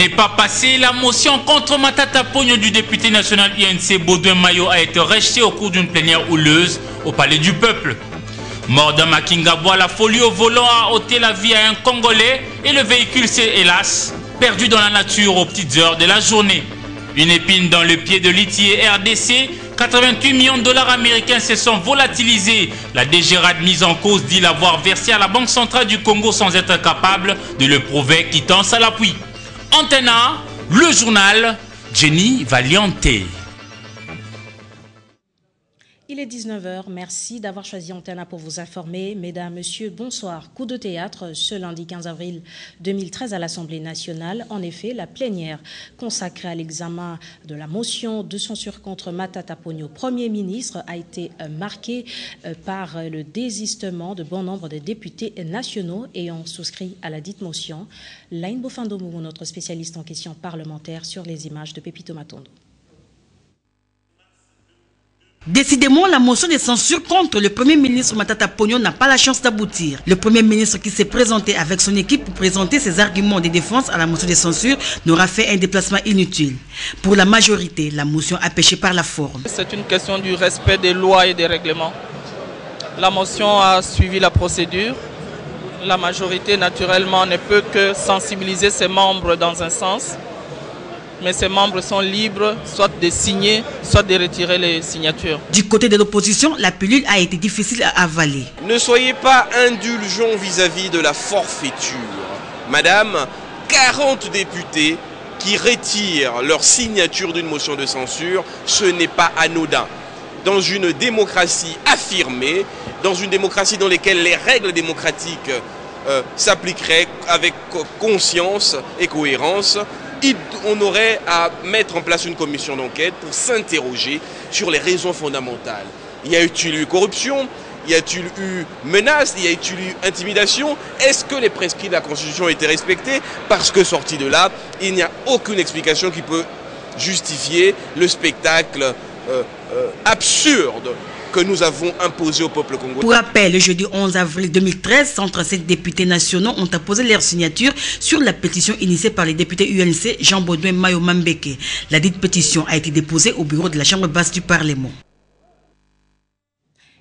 n'est pas passé. La motion contre Matata Ponyo du député national UNC Baudouin Mayo a été rejetée au cours d'une plénière houleuse au Palais du Peuple. Mort d'un Makingabwa, la folie au volant a ôté la vie à un Congolais et le véhicule s'est hélas perdu dans la nature aux petites heures de la journée. Une épine dans le pied de l'ITIE RDC, 88 millions de dollars américains se sont volatilisés. La DGRAD mise en cause dit l'avoir versé à la Banque centrale du Congo sans être capable de le prouver, quittance à l'appui. Antenne A, le journal, Jenny Valiante. Il est 19h, merci d'avoir choisi Antenne A pour vous informer. Mesdames, Messieurs, bonsoir. Coup de théâtre ce lundi 15 avril 2013 à l'Assemblée nationale. En effet, la plénière consacrée à l'examen de la motion de censure contre Matata Ponyo, Premier ministre, a été marquée par le désistement de bon nombre de députés nationaux ayant souscrit à la dite motion. Laine Bofandomou, notre spécialiste en questions parlementaires sur les images de Pépito Matondo. Décidément, la motion de censure contre le Premier ministre Matata Ponyo n'a pas la chance d'aboutir. Le Premier ministre qui s'est présenté avec son équipe pour présenter ses arguments de défense à la motion de censure n'aura fait un déplacement inutile. Pour la majorité, la motion a péché par la forme. C'est une question du respect des lois et des règlements. La motion a suivi la procédure. La majorité, naturellement, ne peut que sensibiliser ses membres dans un sens. Mais ces membres sont libres soit de signer, soit de retirer les signatures. Du côté de l'opposition, la pilule a été difficile à avaler. Ne soyez pas indulgents vis-à-vis de la forfaiture. Madame, 40 députés qui retirent leur signature d'une motion de censure, ce n'est pas anodin. Dans une démocratie affirmée, dans une démocratie dans laquelle les règles démocratiques s'appliqueraient avec conscience et cohérence, on aurait à mettre en place une commission d'enquête pour s'interroger sur les raisons fondamentales. Y a-t-il eu corruption? Y a-t-il eu menace? Y a-t-il eu intimidation? Est-ce que les prescrits de la Constitution ont été respectés? Parce que sorti de là, il n'y a aucune explication qui peut justifier le spectacle absurde que nous avons imposé au peuple congolais. Pour rappel, le jeudi 11 avril 2013, 137 députés nationaux ont apposé leur signature sur la pétition initiée par les députés UNC Jean Baudouin Mayo Mambeke. La dite pétition a été déposée au bureau de la Chambre basse du Parlement.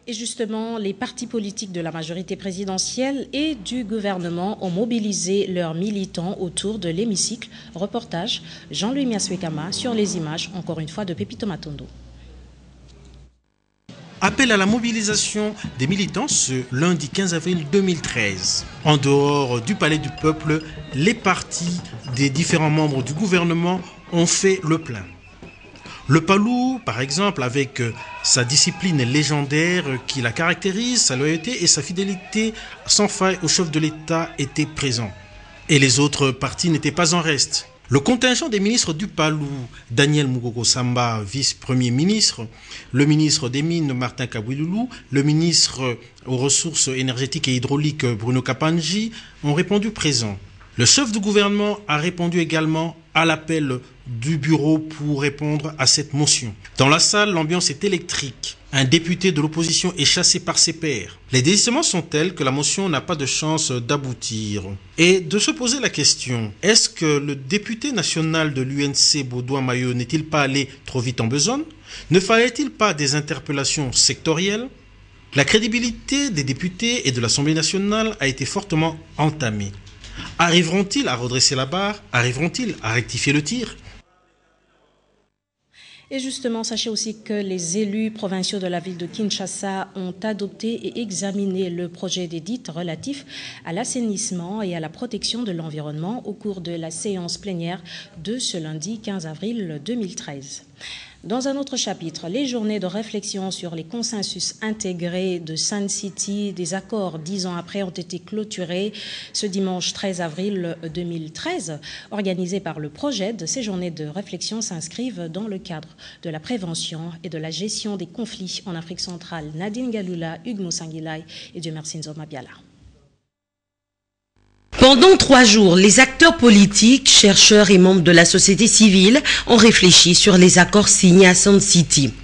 Et justement, les partis politiques de la majorité présidentielle et du gouvernement ont mobilisé leurs militants autour de l'hémicycle. Reportage Jean-Louis Miaswekama sur les images, encore une fois, de Pépito Matondo. Appel à la mobilisation des militants ce lundi 15 avril 2013. En dehors du Palais du Peuple, les partis des différents membres du gouvernement ont fait le plein. Le Palou, par exemple, avec sa discipline légendaire qui la caractérise, sa loyauté et sa fidélité sans faille au chef de l'État étaient présents. Et les autres partis n'étaient pas en reste. Le contingent des ministres du Palou, Daniel Mugogo Samba, vice-premier ministre, le ministre des Mines, Martin Kabouiloulou, le ministre aux ressources énergétiques et hydrauliques, Bruno Kapanji, ont répondu présent. Le chef du gouvernement a répondu également à l'appel du bureau pour répondre à cette motion. Dans la salle, l'ambiance est électrique. Un député de l'opposition est chassé par ses pairs. Les désistements sont tels que la motion n'a pas de chance d'aboutir. Et de se poser la question, est-ce que le député national de l'UNC Baudouin Mayo n'est-il pas allé trop vite en besogne? Ne fallait-il pas des interpellations sectorielles? La crédibilité des députés et de l'Assemblée nationale a été fortement entamée. Arriveront-ils à redresser la barre? Arriveront-ils à rectifier le tir? Et justement, sachez aussi que les élus provinciaux de la ville de Kinshasa ont adopté et examiné le projet d'édit relatif à l'assainissement et à la protection de l'environnement au cours de la séance plénière de ce lundi 15 avril 2013. Dans un autre chapitre, les journées de réflexion sur les consensus intégrés de Sun City, des accords 10 ans après, ont été clôturées ce dimanche 13 avril 2013. Organisées par le projet, ces journées de réflexion s'inscrivent dans le cadre de la prévention et de la gestion des conflits en Afrique centrale. Nadine Galula, Hugues Moussangilay et Dieu merci Nzoma Biala. Pendant 3 jours, les acteurs politiques, chercheurs et membres de la société civile ont réfléchi sur les accords signés à Sun City.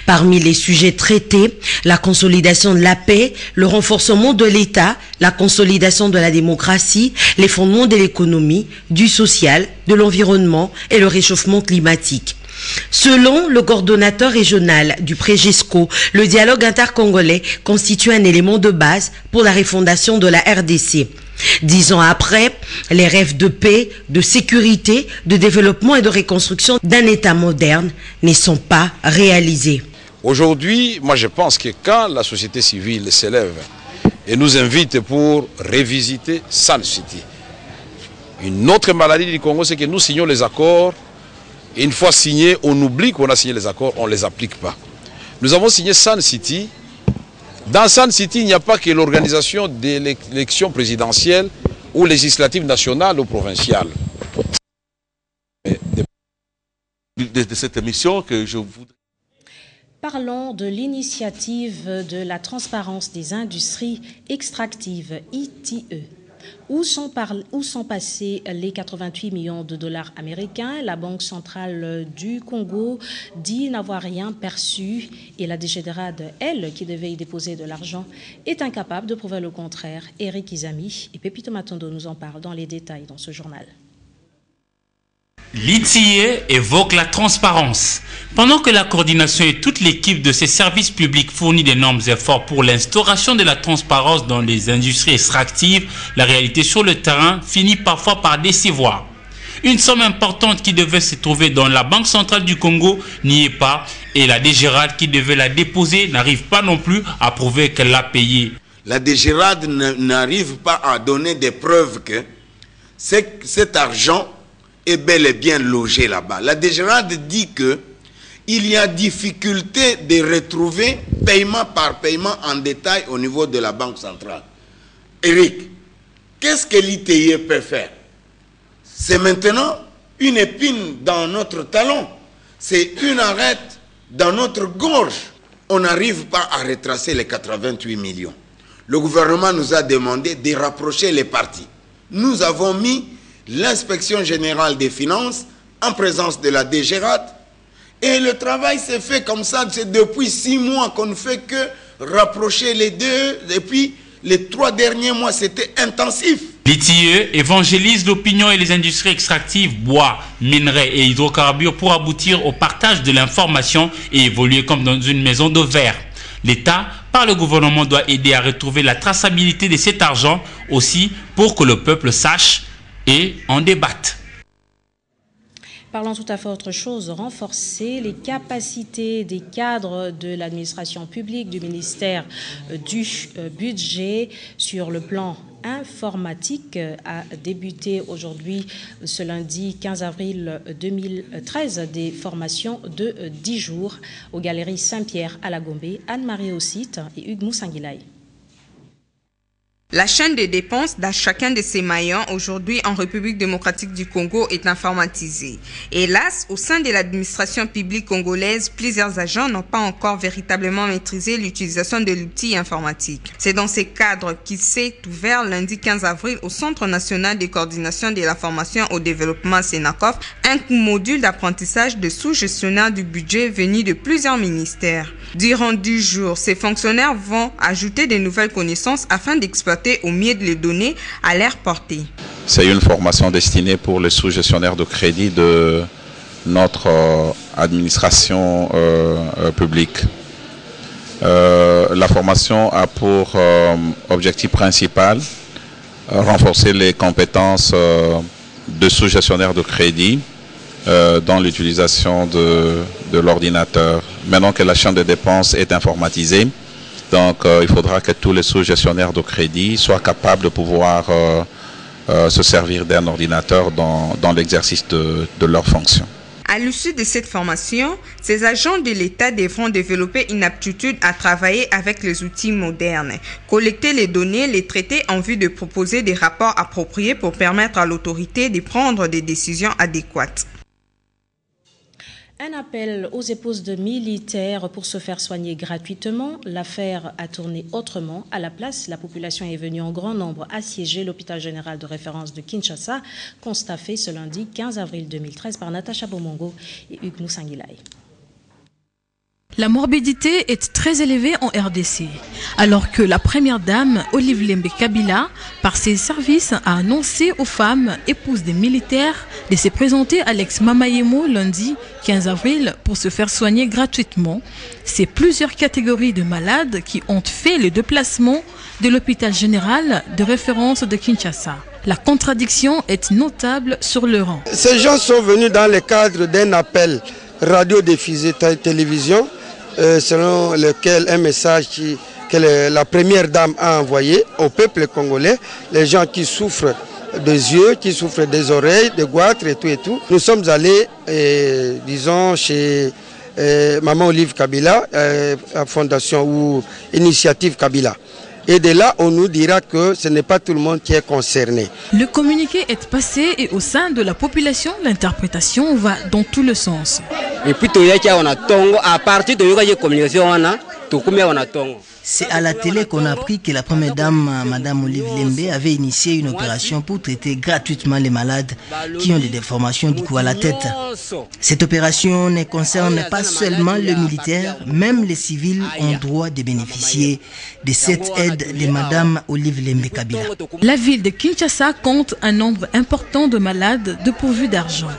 Parmi les sujets traités, la consolidation de la paix, le renforcement de l'État, la consolidation de la démocratie, les fondements de l'économie, du social, de l'environnement et le réchauffement climatique. Selon le coordonnateur régional du Prégesco, le dialogue intercongolais constitue un élément de base pour la refondation de la RDC. 10 ans après, les rêves de paix, de sécurité, de développement et de reconstruction d'un État moderne ne sont pas réalisés. Aujourd'hui, moi je pense que quand la société civile s'élève et nous invite pour revisiter Sun City, une autre maladie du Congo, c'est que nous signons les accords. Et une fois signés, on oublie qu'on a signé les accords, on ne les applique pas. Nous avons signé Sun City. Dans Sun City, il n'y a pas que l'organisation de l'élection présidentielle ou législative nationale ou provinciale. De cette émission que je voudrais... Parlons de l'initiative de la transparence des industries extractives, ITE. Où sont passés les 88 millions de dollars américains? La Banque centrale du Congo dit n'avoir rien perçu et la DGDRAD, elle, qui devait y déposer de l'argent, est incapable de prouver le contraire. Eric Izami et Pepito Matondo nous en parlent dans les détails dans ce journal. L'ITIE évoque la transparence. Pendant que la coordination et toute l'équipe de ces services publics fournit d'énormes efforts pour l'instauration de la transparence dans les industries extractives, la réalité sur le terrain finit parfois par décevoir. Une somme importante qui devait se trouver dans la Banque centrale du Congo n'y est pas et la DGRAD qui devait la déposer n'arrive pas non plus à prouver qu'elle l'a payée. La DGRAD n'arrive pas à donner des preuves que cet argent est bel et bien logé là-bas. La DGRAD dit qu'il y a difficulté de retrouver paiement par paiement en détail au niveau de la Banque centrale. Eric, qu'est-ce que l'ITIE peut faire? C'est maintenant une épine dans notre talon. C'est une arête dans notre gorge. On n'arrive pas à retracer les 88 millions. Le gouvernement nous a demandé de rapprocher les parties. Nous avons mis l'inspection générale des finances en présence de la DGRAD et le travail s'est fait comme ça. C'est depuis 6 mois qu'on ne fait que rapprocher les deux et puis les 3 derniers mois c'était intensif. L'ITIE évangélise l'opinion et les industries extractives, bois, minerais et hydrocarbures pour aboutir au partage de l'information et évoluer comme dans une maison de verre. L'État, par le gouvernement, doit aider à retrouver la traçabilité de cet argent aussi pour que le peuple sache et en débattent. Parlons tout à fait autre chose, renforcer les capacités des cadres de l'administration publique, du ministère du budget sur le plan informatique a débuté aujourd'hui, ce lundi 15 avril 2013, des formations de 10 jours aux Galeries Saint-Pierre à la Gombe, Anne-Marie Ossite et Hugues Moussanguilaï. La chaîne de dépenses dans chacun de ces maillons aujourd'hui en République démocratique du Congo est informatisée. Hélas, au sein de l'administration publique congolaise, plusieurs agents n'ont pas encore véritablement maîtrisé l'utilisation de l'outil informatique. C'est dans ces cadres qu'il s'est ouvert lundi 15 avril au Centre national de coordination de la formation au développement Sénacof, un module d'apprentissage de sous-gestionnaires du budget venu de plusieurs ministères. Durant 10 jours, ces fonctionnaires vont ajouter de nouvelles connaissances afin d'exploiter au mieux les données à leur portée. C'est une formation destinée pour les sous-gestionnaires de crédit de notre administration publique. La formation a pour objectif principal renforcer les compétences de sous-gestionnaires de crédit dans l'utilisation de l'ordinateur. Maintenant que la chaîne de dépenses est informatisée, donc il faudra que tous les sous-gestionnaires de crédit soient capables de pouvoir se servir d'un ordinateur dans l'exercice de leurs fonctions. À l'issue de cette formation, ces agents de l'État devront développer une aptitude à travailler avec les outils modernes, collecter les données, les traiter en vue de proposer des rapports appropriés pour permettre à l'autorité de prendre des décisions adéquates. Un appel aux épouses de militaires pour se faire soigner gratuitement. L'affaire a tourné autrement. À la place, la population est venue en grand nombre assiéger l'hôpital général de référence de Kinshasa, constat fait ce lundi 15 avril 2013 par Natacha Bomongo et Hugues Moussanguilaï. La morbidité est très élevée en RDC, alors que la première dame, Olive Lembe Kabila, par ses services, a annoncé aux femmes épouses des militaires de se présenter à l'ex-Mamayemo lundi 15 avril pour se faire soigner gratuitement. C'est plusieurs catégories de malades qui ont fait le déplacement de l'hôpital général de référence de Kinshasa. La contradiction est notable sur le rang. Ces gens sont venus dans le cadre d'un appel radio-diffusé télévision, selon lequel un message que la première dame a envoyé au peuple congolais, les gens qui souffrent des yeux, qui souffrent des oreilles, des goitres et tout. Nous sommes allés, disons, chez Maman Olive Kabila, la fondation ou initiative Kabila. Et de là, on nous dira que ce n'est pas tout le monde qui est concerné. Le communiqué est passé et au sein de la population, l'interprétation va dans tout le sens. Et puis, à partir de la communication, c'est à la télé qu'on a appris que la première dame, Madame Olive Lembe, avait initié une opération pour traiter gratuitement les malades qui ont des déformations du cou à la tête. Cette opération ne concerne pas seulement le militaire, même les civils ont droit de bénéficier de cette aide de Madame Olive Lembe Kabila. La ville de Kinshasa compte un nombre important de malades dépourvus d'argent.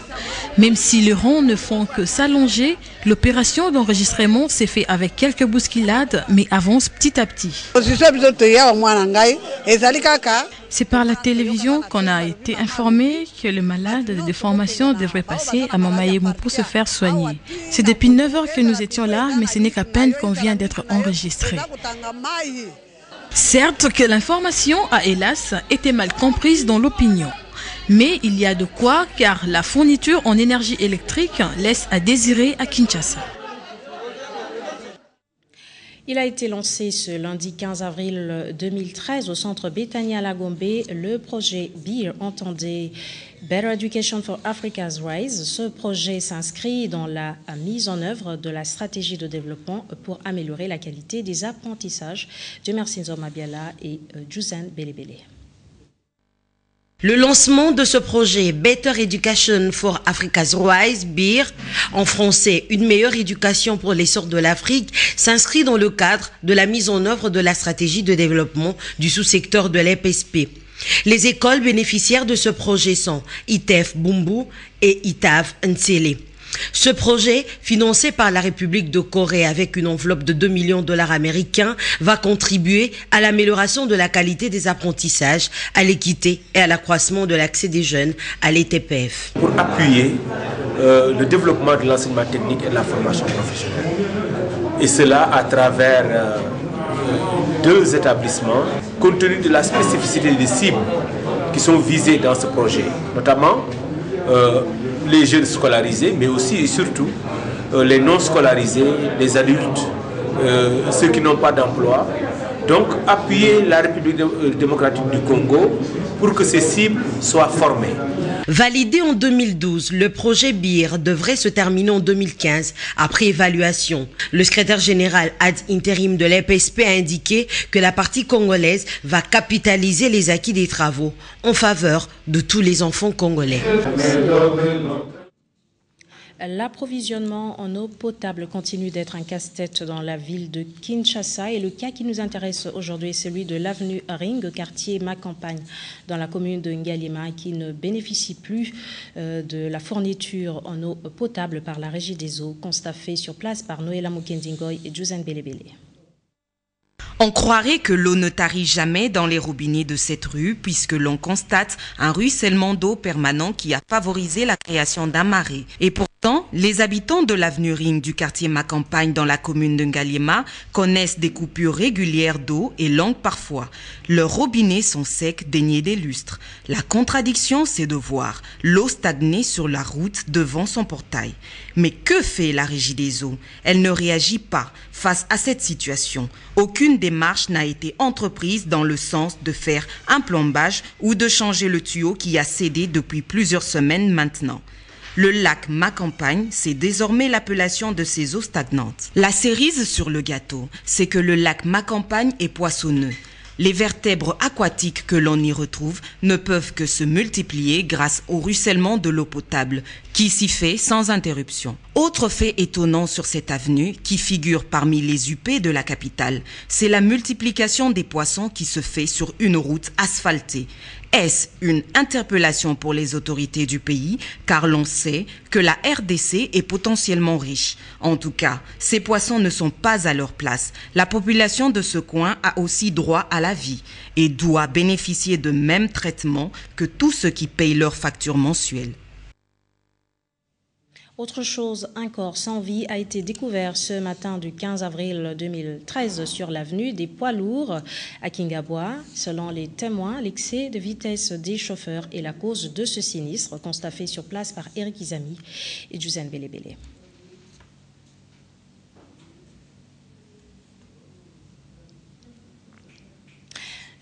Même si les rangs ne font que s'allonger, l'opération d'enregistrement s'est faite avec quelques bousculades, mais avance petit à petit. C'est par la télévision qu'on a été informé que le malade de déformation devrait passer à Mamayemo pour se faire soigner. C'est depuis 9 heures que nous étions là, mais ce n'est qu'à peine qu'on vient d'être enregistré. Certes que l'information a hélas été mal comprise dans l'opinion. Mais il y a de quoi car la fourniture en énergie électrique laisse à désirer à Kinshasa. Il a été lancé ce lundi 15 avril 2013 au centre Betania Lagombe le projet BEER, entendez Better Education for Africa's Rise. Ce projet s'inscrit dans la mise en œuvre de la stratégie de développement pour améliorer la qualité des apprentissages de Mersinzo Mabiala et Juzan Belebele. Le lancement de ce projet Better Education for Africa's Rise, BEER, en français, une meilleure éducation pour l'essor de l'Afrique, s'inscrit dans le cadre de la mise en œuvre de la stratégie de développement du sous-secteur de l'EPSP. Les écoles bénéficiaires de ce projet sont ITEF Bumbu et ITAF Nsele. Ce projet, financé par la République de Corée avec une enveloppe de 2 millions de dollars américains, va contribuer à l'amélioration de la qualité des apprentissages, à l'équité et à l'accroissement de l'accès des jeunes à l'ETPF. Pour appuyer le développement de l'enseignement technique et de la formation professionnelle. Et cela à travers 2 établissements, compte tenu de la spécificité des cibles qui sont visées dans ce projet, notamment les jeunes scolarisés, mais aussi et surtout les non scolarisés, les adultes, ceux qui n'ont pas d'emploi. Donc appuyer la République démocratique du Congo pour que ces cibles soient formées. Validé en 2012, le projet BEER devrait se terminer en 2015 après évaluation. Le secrétaire général ad intérim de l'EPSP a indiqué que la partie congolaise va capitaliser les acquis des travaux en faveur de tous les enfants congolais. L'approvisionnement en eau potable continue d'être un casse-tête dans la ville de Kinshasa et le cas qui nous intéresse aujourd'hui est celui de l'avenue Ring, quartier Ma-Campagne, dans la commune de Ngaliema, qui ne bénéficie plus de la fourniture en eau potable par la Régie des eaux, constat fait sur place par Noëlla Mokendingoy et Juzan Belebele. On croirait que l'eau ne tarit jamais dans les robinets de cette rue puisque l'on constate un ruissellement d'eau permanent qui a favorisé la création d'un marais. Et pourtant, les habitants de l'avenue Ring du quartier Ma-Campagne dans la commune de Ngaliema connaissent des coupures régulières d'eau et longues parfois. Leurs robinets sont secs, dénués des lustres. La contradiction, c'est de voir l'eau stagner sur la route devant son portail. Mais que fait la Régie des eaux? Elle ne réagit pas face à cette situation. Aucune démarche n'a été entreprise dans le sens de faire un plombage ou de changer le tuyau qui a cédé depuis plusieurs semaines maintenant. Le lac Ma-Campagne, c'est désormais l'appellation de ces eaux stagnantes. La cerise sur le gâteau, c'est que le lac Ma-Campagne est poissonneux. Les vertèbres aquatiques que l'on y retrouve ne peuvent que se multiplier grâce au ruissellement de l'eau potable qui s'y fait sans interruption. Autre fait étonnant sur cette avenue, qui figure parmi les UP de la capitale, c'est la multiplication des poissons qui se fait sur une route asphaltée. Est-ce une interpellation pour les autorités du pays, car l'on sait que la RDC est potentiellement riche. En tout cas, ces poissons ne sont pas à leur place. La population de ce coin a aussi droit à la vie et doit bénéficier de même traitement que tous ceux qui payent leurs factures mensuelles. Autre chose, un corps sans vie a été découvert ce matin du 15 avril 2013 sur l'avenue des Poids Lourds à Kingabois. Selon les témoins, l'excès de vitesse des chauffeurs est la cause de ce sinistre, constaté sur place par Eric Izami et Juzan Belebele.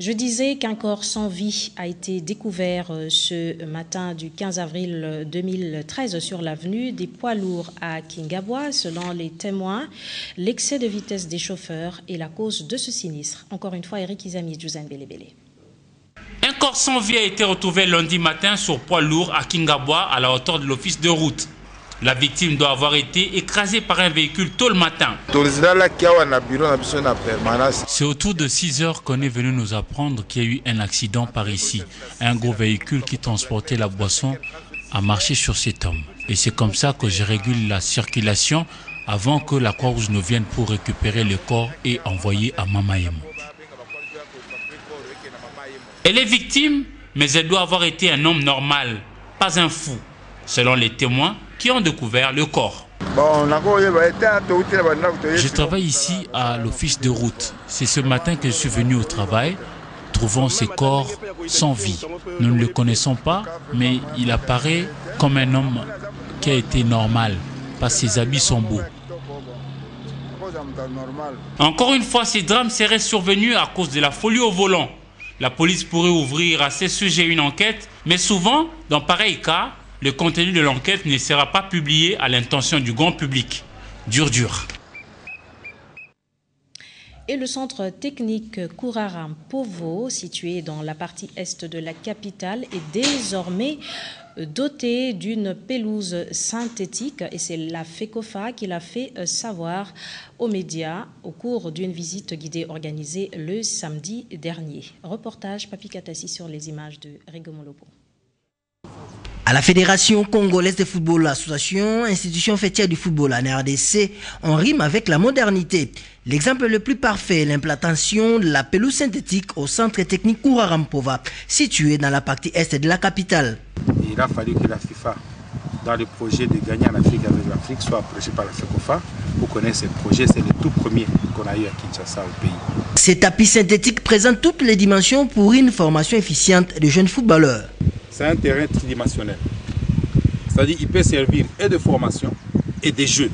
Je disais qu'un corps sans vie a été découvert ce matin du 15 avril 2013 sur l'avenue des Poids Lourds à Kingabois. Selon les témoins, l'excès de vitesse des chauffeurs est la cause de ce sinistre. Encore une fois, Eric Izami et Juzan Belebele. Un corps sans vie a été retrouvé lundi matin sur Poids Lourds à Kingabois à la hauteur de l'office de route. La victime doit avoir été écrasée par un véhicule tôt le matin. C'est autour de 6 heures qu'on est venu nous apprendre qu'il y a eu un accident par ici. Un gros véhicule qui transportait la boisson a marché sur cet homme. Et c'est comme ça que je régule la circulation avant que la Croix-Rouge ne vienne pour récupérer le corps et envoyer à Mamaemo. Elle est victime, mais elle doit avoir été un homme normal, pas un fou, selon les témoins qui ont découvert le corps. Je travaille ici à l'office de route. C'est ce matin que je suis venu au travail, trouvant ce corps sans vie. Nous ne le connaissons pas, mais il apparaît comme un homme qui a été normal, parce que ses habits sont beaux. Encore une fois, ces drames seraient survenus à cause de la folie au volant. La police pourrait ouvrir à ce sujet une enquête, mais souvent, dans pareil cas, le contenu de l'enquête ne sera pas publié à l'intention du grand public. Dur. Et le centre technique Kouraram-Povo, situé dans la partie est de la capitale, est désormais doté d'une pelouse synthétique. Et c'est la FECOFA qui l'a fait savoir aux médias au cours d'une visite guidée organisée le samedi dernier. Reportage Papi Katassi sur les images de Rigomolopo. À la Fédération congolaise de football, l'association, institution fêtière du football en RDC, on rime avec la modernité. L'exemple le plus parfait est l'implantation de la pelouse synthétique au centre technique Kouraram-Pova, situé dans la partie est de la capitale. Il a fallu que la FIFA, dans le projet de gagner en Afrique avec l'Afrique, soit approchée par la FECOFA. Vous connaissez ce projet, c'est le tout premier qu'on a eu à Kinshasa au pays. Ces tapis synthétiques présentent toutes les dimensions pour une formation efficiente de jeunes footballeurs. C'est un terrain tridimensionnel. C'est-à-dire qu'il peut servir et de formation et de jeux.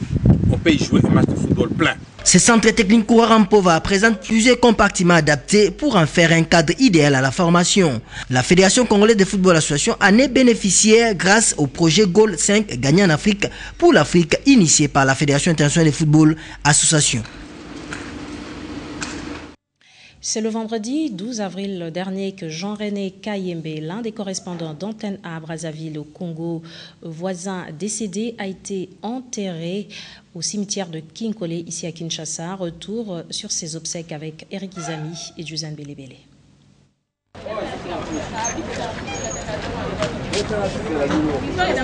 On peut y jouer un match de football plein. Ce centre technique Kouraram-Pova présente plusieurs compartiments adaptés pour en faire un cadre idéal à la formation. La Fédération congolaise de football association en est bénéficiaire grâce au projet Goal 5 gagné en Afrique pour l'Afrique initié par la Fédération internationale de football association. C'est le vendredi 12 avril dernier que Jean-René Kayembe, l'un des correspondants d'Antenne A à Brazzaville au Congo voisin décédé, a été enterré au cimetière de Kinkole ici à Kinshasa. Retour sur ses obsèques avec Eric Izami et Juzan Belebele.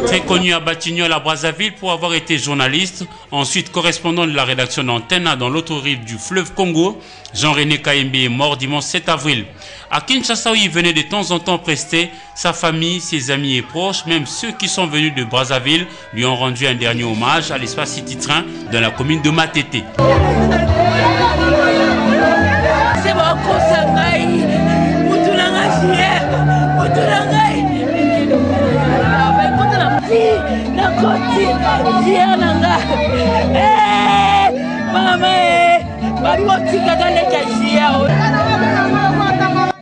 Très connu à Batignolles à Brazzaville pour avoir été journaliste, ensuite correspondant de la rédaction d'Antenne A dans l'autre rive du fleuve Congo, Jean-René Kayembe est mort dimanche 7 avril. À Kinshasa, où il venait de temps en temps prester, sa famille, ses amis et proches, même ceux qui sont venus de Brazzaville, lui ont rendu un dernier hommage à l'espace City Train dans la commune de Matete.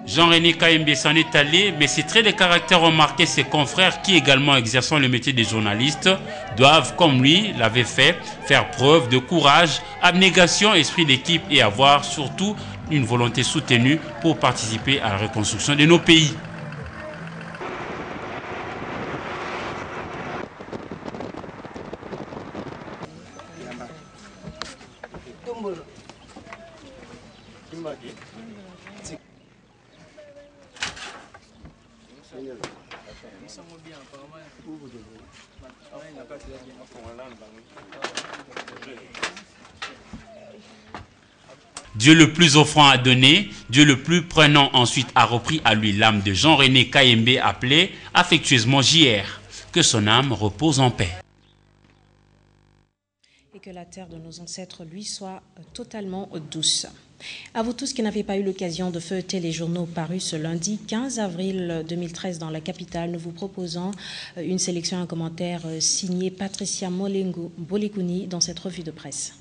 Jean-René Kayembe s'en est allé, mais ses traits de caractère ont marqué ses confrères qui, également exerçant le métier des journalistes, doivent, comme lui l'avait fait, faire preuve de courage, abnégation, esprit d'équipe et avoir surtout une volonté soutenue pour participer à la reconstruction de nos pays. Dieu le plus offrant a donné, Dieu le plus prenant ensuite a repris à lui l'âme de Jean-René Kayembe appelé affectueusement JR. Que son âme repose en paix. Et que la terre de nos ancêtres lui soit totalement douce. À vous tous qui n'avez pas eu l'occasion de feuilleter les journaux parus ce lundi 15 avril 2013 dans la capitale, nous vous proposons une sélection, un commentaire signé Patricia Molengo Bolekuni dans cette revue de presse.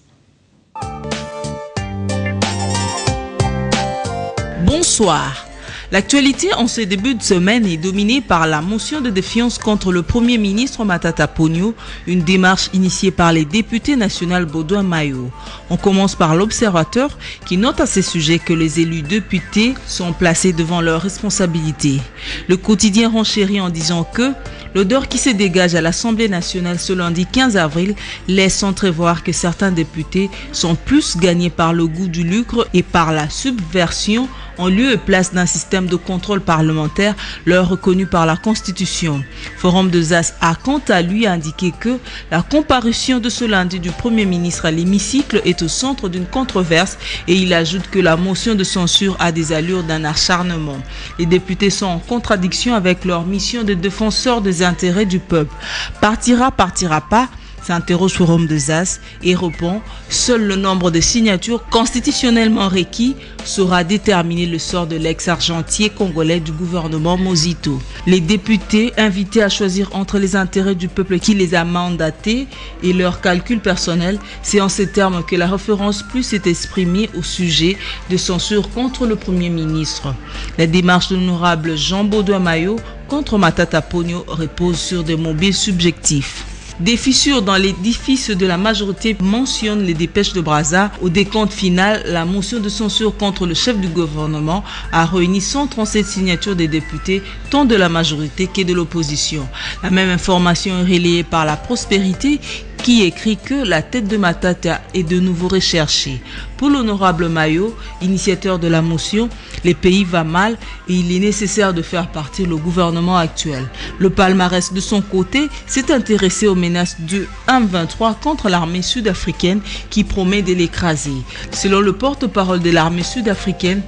Bonsoir. L'actualité en ce début de semaine est dominée par la motion de défiance contre le Premier ministre Matata Ponyo, une démarche initiée par les députés nationaux Baudouin Mayo. On commence par l'Observateur qui note à ces sujets que les élus députés sont placés devant leurs responsabilités. Le quotidien renchérit en disant que l'odeur qui se dégage à l'Assemblée nationale ce lundi 15 avril laisse entrevoir que certains députés sont plus gagnés par le goût du lucre et par la subversion en lieu et place d'un système de contrôle parlementaire leur reconnu par la Constitution. Forum de Zas a quant à lui indiqué que la comparution de ce lundi du Premier ministre à l'hémicycle est au centre d'une controverse et il ajoute que la motion de censure a des allures d'un acharnement. Les députés sont en contradiction avec leur mission de défenseur des intérêts du peuple. Partira pas, s'interroge Forum de Zas et répond « Seul le nombre de signatures constitutionnellement requis saura déterminer le sort de l'ex-argentier congolais du gouvernement Mozito. » Les députés invités à choisir entre les intérêts du peuple qui les a mandatés et leurs calculs personnels, c'est en ces termes que la référence plus s'est exprimée au sujet de censure contre le Premier ministre. La démarche de l'honorable Jean Baudouin Mayo contre Matata Ponyo repose sur des mobiles subjectifs. Des fissures dans l'édifice de la majorité mentionnent les dépêches de Brazza. Au décompte final, la motion de censure contre le chef du gouvernement a réuni 137 signatures des députés, tant de la majorité que de l'opposition. La même information est relayée par la Prospérité qui écrit que la tête de Matata est de nouveau recherchée. Pour l'honorable Mayo, initiateur de la motion, les pays va mal et il est nécessaire de faire partir le gouvernement actuel. Le palmarès de son côté s'est intéressé aux menaces du M23 contre l'armée sud-africaine qui promet de l'écraser. Selon le porte-parole de l'armée sud-africaine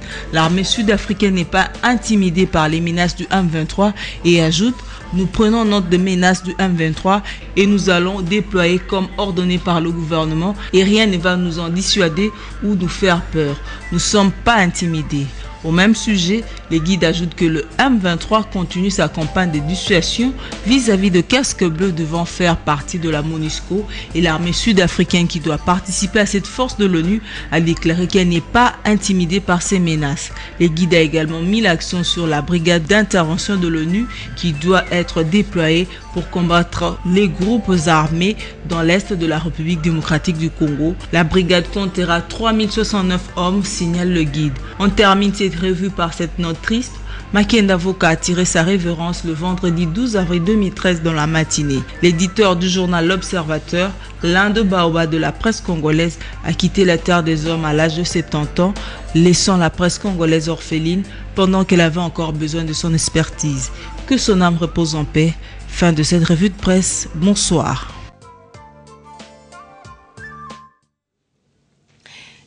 n'est pas intimidée par les menaces du M23 et ajoute « Nous prenons note des menaces du M23 et nous allons déployer comme ordonné par le gouvernement et rien ne va nous en dissuader ou nous faire peur. Nous ne sommes pas intimidés. » Au même sujet, les guides ajoutent que le M23 continue sa campagne de dissuasion vis-à-vis de casques bleus devant faire partie de la MONUSCO et l'armée sud-africaine qui doit participer à cette force de l'ONU a déclaré qu'elle n'est pas intimidée par ces menaces. Les guides a également mis l'accent sur la brigade d'intervention de l'ONU qui doit être déployée pour combattre les groupes armés dans l'est de la République démocratique du Congo. La brigade comptera 3069 hommes, signale le guide. On termine cette revue par cette note triste. Makenda Voka a tiré sa révérence le vendredi 12 avril 2013 dans la matinée. L'éditeur du journal L'Observateur, l'un de Baoba de la presse congolaise, a quitté la terre des hommes à l'âge de 70 ans, laissant la presse congolaise orpheline pendant qu'elle avait encore besoin de son expertise. Que son âme repose en paix. Fin de cette revue de presse. Bonsoir.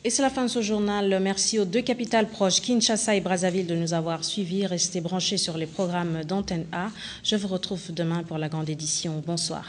Et c'est la fin de ce journal. Merci aux deux capitales proches, Kinshasa et Brazzaville, de nous avoir suivis. Restez branchés sur les programmes d'Antenne A. Je vous retrouve demain pour la grande édition. Bonsoir.